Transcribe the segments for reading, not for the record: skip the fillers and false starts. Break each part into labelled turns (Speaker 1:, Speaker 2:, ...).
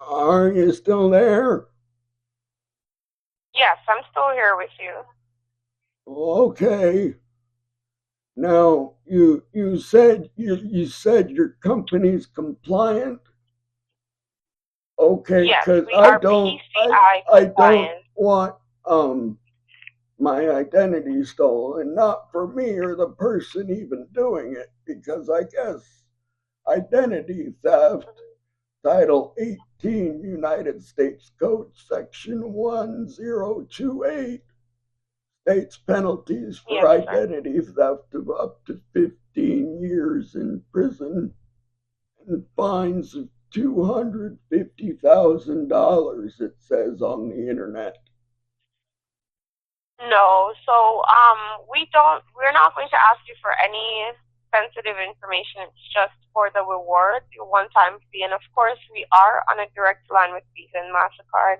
Speaker 1: Are you still there?
Speaker 2: Yes, I'm still here with you.
Speaker 1: Okay. Now you said your company's compliant. Okay,
Speaker 2: Yes,
Speaker 1: because
Speaker 2: we are PCI
Speaker 1: I don't
Speaker 2: compliant.
Speaker 1: want um my identity stolen, not for me or the person even doing it, because I guess identity theft, Title 18 United States Code Section 1028 states penalties for
Speaker 2: Yes, sir.
Speaker 1: identity theft of up to 15 years in prison and fines of $250,000, it says on the internet.
Speaker 2: No, so we're not going to ask you for any sensitive information. It's just for the reward, your one-time fee, and of course, we are on a direct line with Visa and Mastercard,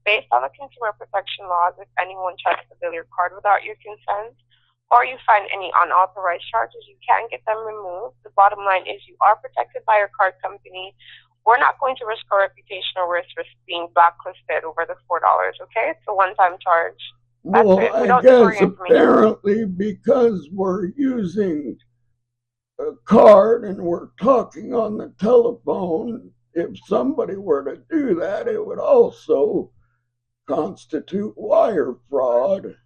Speaker 2: based on the consumer protection laws. If anyone tries to bill your card without your consent, or you find any unauthorized charges, you can get them removed. The bottom line is you are protected by your card company. We're not going to risk our reputation or risk being blacklisted over the $4. Okay, it's a one-time charge. That's
Speaker 1: Well,
Speaker 2: it. We
Speaker 1: I
Speaker 2: don't store
Speaker 1: guess
Speaker 2: your information.
Speaker 1: apparently because we're using a card and we're talking on the telephone, if somebody were to do that, it would also constitute wire fraud,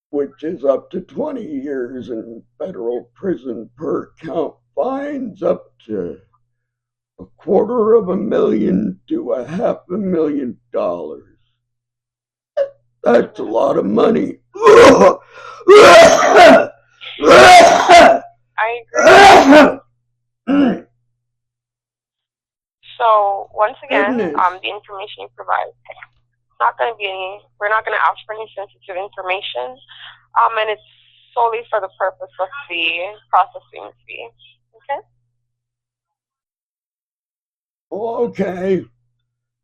Speaker 1: which is up to 20 years in federal prison per count, fines up to $250,000 to $500,000. That's a
Speaker 2: Hmm.
Speaker 1: lot of money.
Speaker 2: I agree. So once again,
Speaker 1: Goodness.
Speaker 2: the information you provide is not going to be any. We're not going to ask for any sensitive information, and it's solely for the purpose of the processing fee. Okay.
Speaker 1: Okay.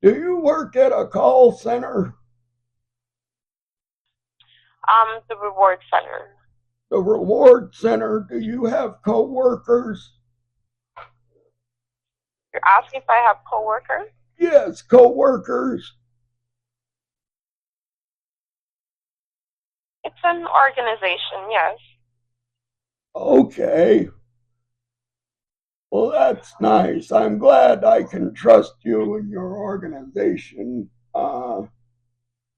Speaker 1: Do you work at a call center?
Speaker 2: The reward center.
Speaker 1: The reward center? Do you have coworkers?
Speaker 2: You're asking if I have coworkers.
Speaker 1: Yes, coworkers.
Speaker 2: It's an organization. Yes.
Speaker 1: Okay. Well, that's nice. I'm glad I can trust you and your organization.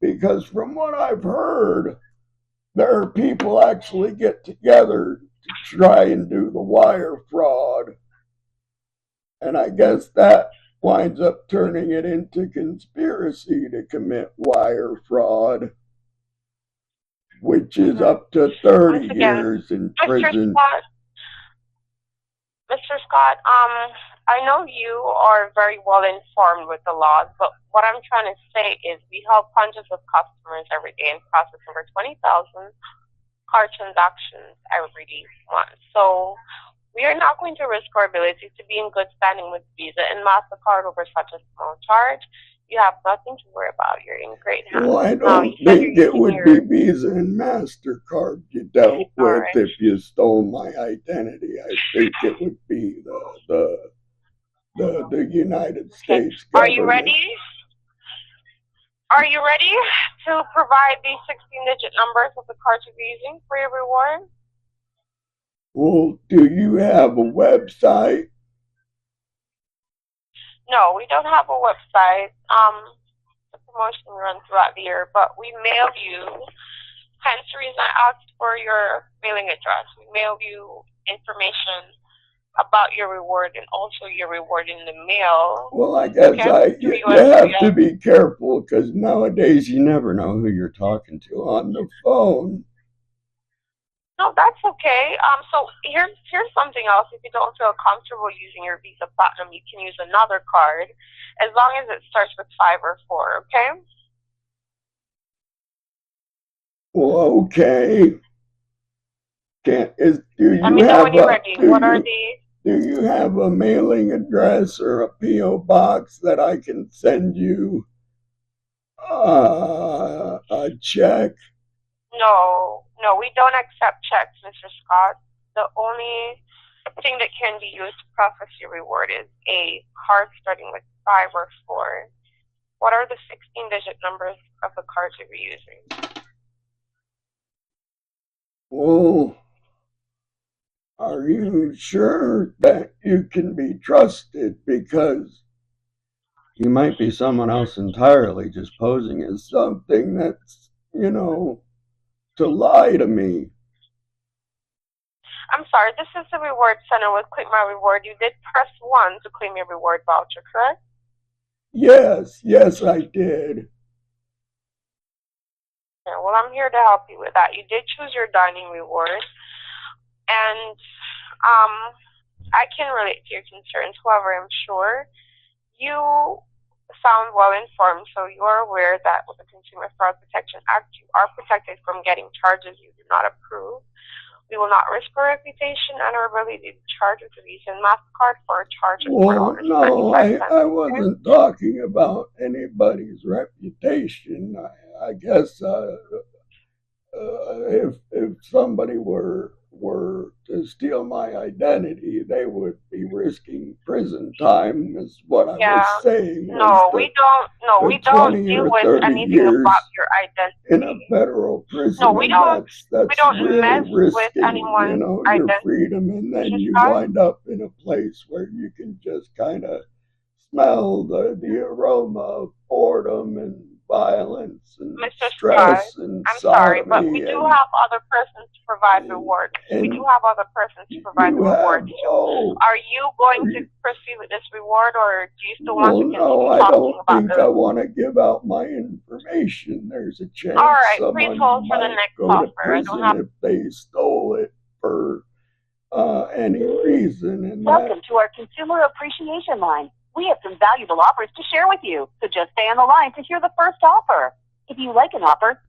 Speaker 1: Because from what I've heard, there are people actually get together to try and do the wire fraud. And I guess that winds up turning it into conspiracy to commit wire fraud, which is
Speaker 2: Hmm.
Speaker 1: up to
Speaker 2: Once
Speaker 1: 30
Speaker 2: again,
Speaker 1: years in
Speaker 2: Mr.
Speaker 1: prison.
Speaker 2: Scott. Mr. Scott, I know you are very well informed with the laws, but what I'm trying to say is we help hundreds of customers every day and process over 20,000 card transactions every month. So we are not going to risk our ability to be in good standing with Visa and MasterCard over such a small charge. You have nothing to worry about. You're in great
Speaker 1: Well,
Speaker 2: hands.
Speaker 1: I
Speaker 2: Now, you
Speaker 1: don't
Speaker 2: said you're
Speaker 1: think it
Speaker 2: using
Speaker 1: would be
Speaker 2: your,
Speaker 1: Visa and MasterCard you dealt
Speaker 2: all
Speaker 1: with
Speaker 2: right.
Speaker 1: if you stole my identity. I think it would be the United
Speaker 2: Okay.
Speaker 1: States
Speaker 2: Are you
Speaker 1: government.
Speaker 2: ready? Are you ready to provide the 16-digit numbers of the card you're using for your reward?
Speaker 1: Well, do you have a website?
Speaker 2: No, we don't have a website. The promotion runs throughout the year, but we mail you. Hence the reason I asked for your mailing address. We mail you information about your reward and also your reward in the mail.
Speaker 1: Well, I guess
Speaker 2: Okay, through
Speaker 1: you have to
Speaker 2: USPS.
Speaker 1: be careful because nowadays you never know who you're talking to on the phone.
Speaker 2: No, that's okay. So here's something else. If you don't feel comfortable using your Visa Platinum, you can use another card, as long as it starts with 5 or 4. Okay.
Speaker 1: Well, okay. Can't is
Speaker 2: Let me know when you're ready. What are the?
Speaker 1: do you have a mailing address or a PO box that I can send you a check?
Speaker 2: No, no, we don't accept checks, Mr. Scott. The only thing that can be used to process your reward is a card starting with 5 or 4. What are the 16-digit numbers of the cards you'll be using?
Speaker 1: Well, are you sure that you can be trusted? Because you might be someone else entirely, just posing as something that's, to lie to me.
Speaker 2: I'm sorry, this is the reward center with Claim My Reward. You did press 1 to claim your reward voucher, correct?
Speaker 1: Yes, I did.
Speaker 2: Yeah, well, I'm here to help you with that. You did choose your dining reward, and I can relate to your concerns. However, I'm sure you sound well informed, so you are aware that with the Consumer Fraud Protection Act, you are protected from getting charges you do not approve. We will not risk our reputation and our ability to charge with a Visa and MasterCard for a charge of
Speaker 1: Well, no,
Speaker 2: $4.95.
Speaker 1: I wasn't talking about anybody's reputation. I guess if somebody were to steal my identity, they would be risking prison time. Is what I was saying.
Speaker 2: No, we don't deal with anything about your identity
Speaker 1: in a federal prison.
Speaker 2: No, we don't.
Speaker 1: That's
Speaker 2: we don't
Speaker 1: really
Speaker 2: mess
Speaker 1: risking,
Speaker 2: with anyone's
Speaker 1: your
Speaker 2: identity.
Speaker 1: freedom, and then you wind up in a place where you can just kind of smell the aroma of boredom and violence and
Speaker 2: Mr.
Speaker 1: stress and
Speaker 2: I'm sorry, but we do have other persons to provide rewards. We do have other persons to provide rewards. Are you going to proceed with this reward, or do you still want to continue talking about this?
Speaker 1: No, I don't think I want to give out my information. There's a chance someone might go to prison if they stole it for any reason. And
Speaker 3: welcome to our consumer appreciation line. We have some valuable offers to share with you, so just stay on the line to hear the first offer. If you like an offer,